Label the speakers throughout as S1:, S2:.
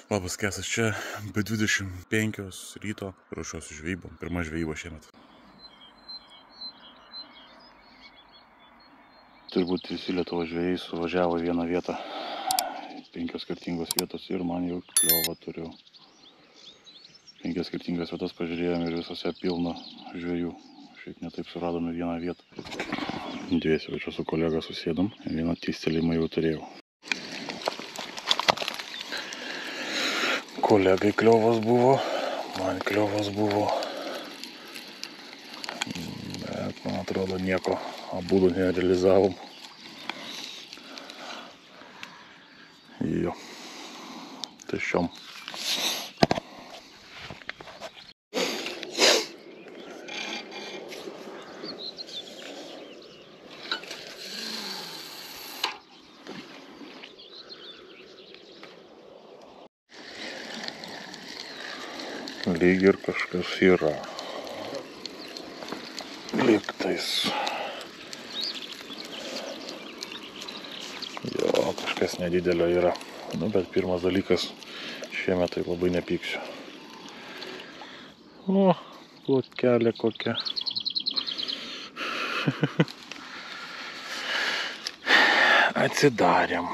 S1: Labas, Kesas čia, be 25 ryto ruošiuosi žvejybom. Pirma žvejyba šiemet. Turbūt visi Lietuvos žvejai suvažiavo į vieną vietą. 5 skirtingos vietos ir man jau kliovą turiu. 5 skirtingas vietas pažiūrėjom ir visose pilna žvejų. Šiaip netaip suradome vieną vietą. Dviesi, va čia su kolega susėdom. Vieną tystelėjimą jau turėjau. Kolegai kliovas buvo, man kliovas buvo. Bet man atrodo nieko abudu nerealizavom. Jo, tuščiom. Lyg ir kažkas yra. Lygtais. Jo, kažkas nedidelio yra. Nu, bet pirmas dalykas, šiemet tai labai nepyksiu. O, plotkelė kokia. Atsidarėm.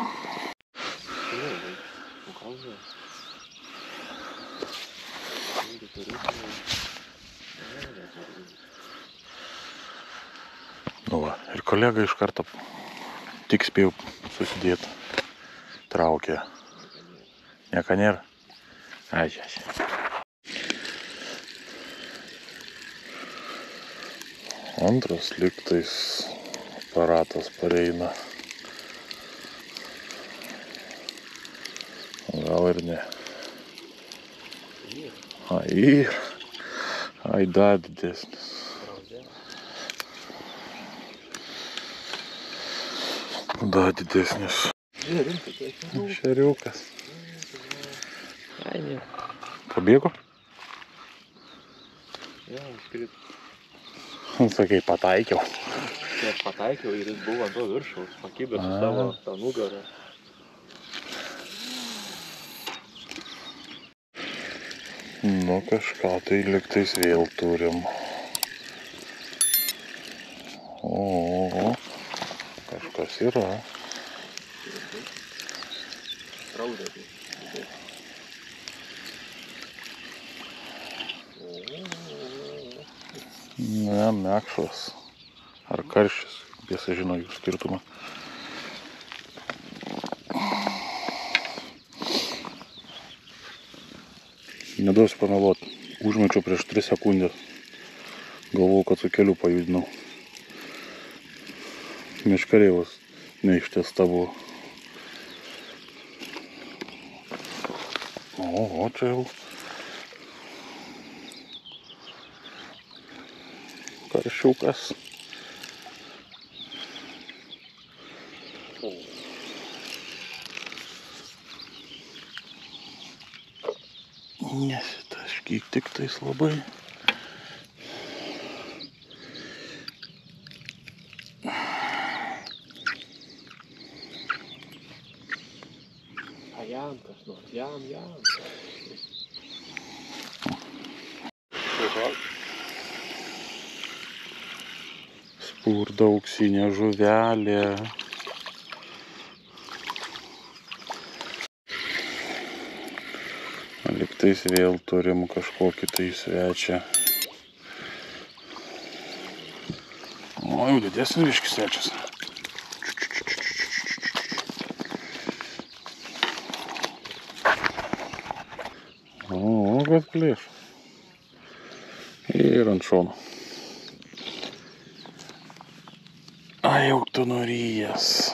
S1: Nu va, ir kolega iš karto tik spėjau susidėti. Traukė. Nieko nėra? Ai. Antras lygtais aparatas pareina. Gal ir ne. Ai, dar didesnis. Dar didesnis. Šeriukas.
S2: Ai, ne.
S1: Pabėgo?
S2: Jo, skrido.
S1: Sakai, pataikiau.
S2: Net pataikiau ir jis buvo ant to viršaus, pakibęs su savo tą nugarą.
S1: Nu, kažką tai lygtais vėl turim. O, kažkas yra.
S2: Raudė.
S1: Ne, mekšas. Ar karštis. Tiesa žino jų skirtumą. Neduosiu pameluoti. Užmečiau prieš 3 sekundės. Galvojau, kad su keliu pajudinau. Meškarėvas neištiesta buvo. O, čia jau karšiukas. Nesitaškyk tik tais labai.
S2: A jam kas nors, jam.
S1: Spurda auksinė žuvelė. Lygtais vėl turim kažkokį tai svečią. O, jau didesnis biškis svečias. O, kad plėš. Ir ant šono. Ai, jau tu norijas.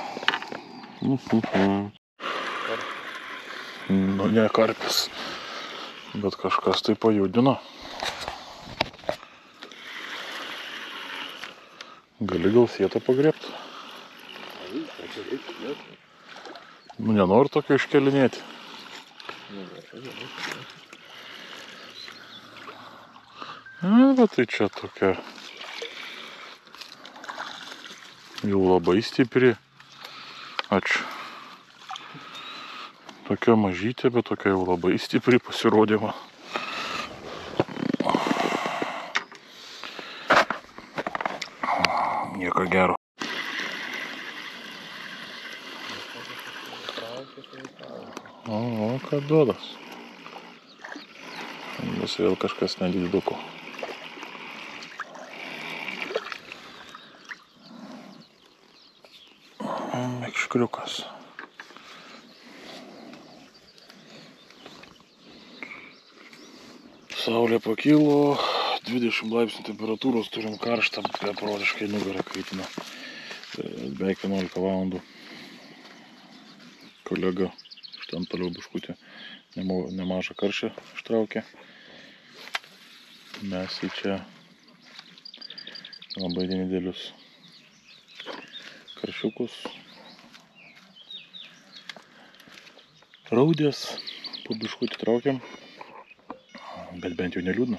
S1: Nu, ne karpis. Bet kažkas tai pajudino. Gali gal sietą pagriebti? Nu, nenoriu tokio iškelinėti. Bet tai čia tokia jau labai stipri. Ačiū. Tokia mažytė, bet tokia jau labai stipri pasirodymą. Nieko gero. O, ką duodas. Bus vėl kažkas nediduko. Mekškriukas. Saulė pakilo, 20 laipsnių temperatūros, turim karštą, beprotiškai nugarą kaitina. Beveik 11 valandų. Kolega iš ten toliau biškutį nemažą karšį ištraukė. Mes į čia labai nedidelius karšiukus. Raudės po biškutį traukiam, bet bent jau neliūdna.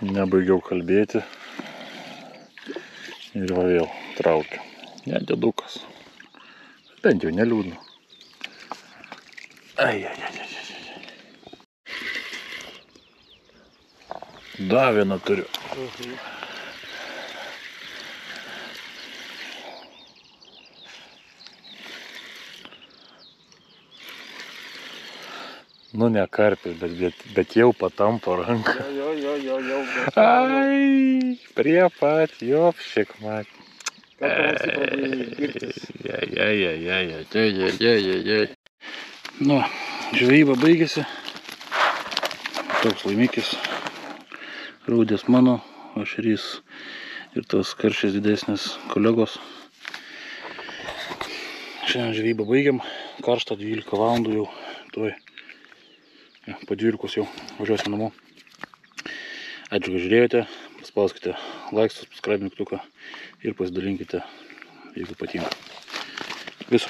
S1: Nebaigiau kalbėti ir va vėl traukiu. Nedidukas. Bent jau neliūdna. Dar vieną turiu. Nu ne karpis, bet jau patampo ranką.
S2: Jau.
S1: Ai, prie pat, jopšik, mat.
S2: Ką tu anksti pradėjai girtis?
S1: Jai. Nu, žvejyba baigėsi. Toks laimikis. Raudės mano, ašrys ir tas karšis didesnis kolegos. Šiandien žvejybą baigiam. Karšta 12 valandų jau. Tuoj. Po 12 jau važiuosim namo. Ačiū, kad žiūrėjote. Paspauskite like, subscribe mygtuką ir pasidalinkite, jeigu patinka. Viso.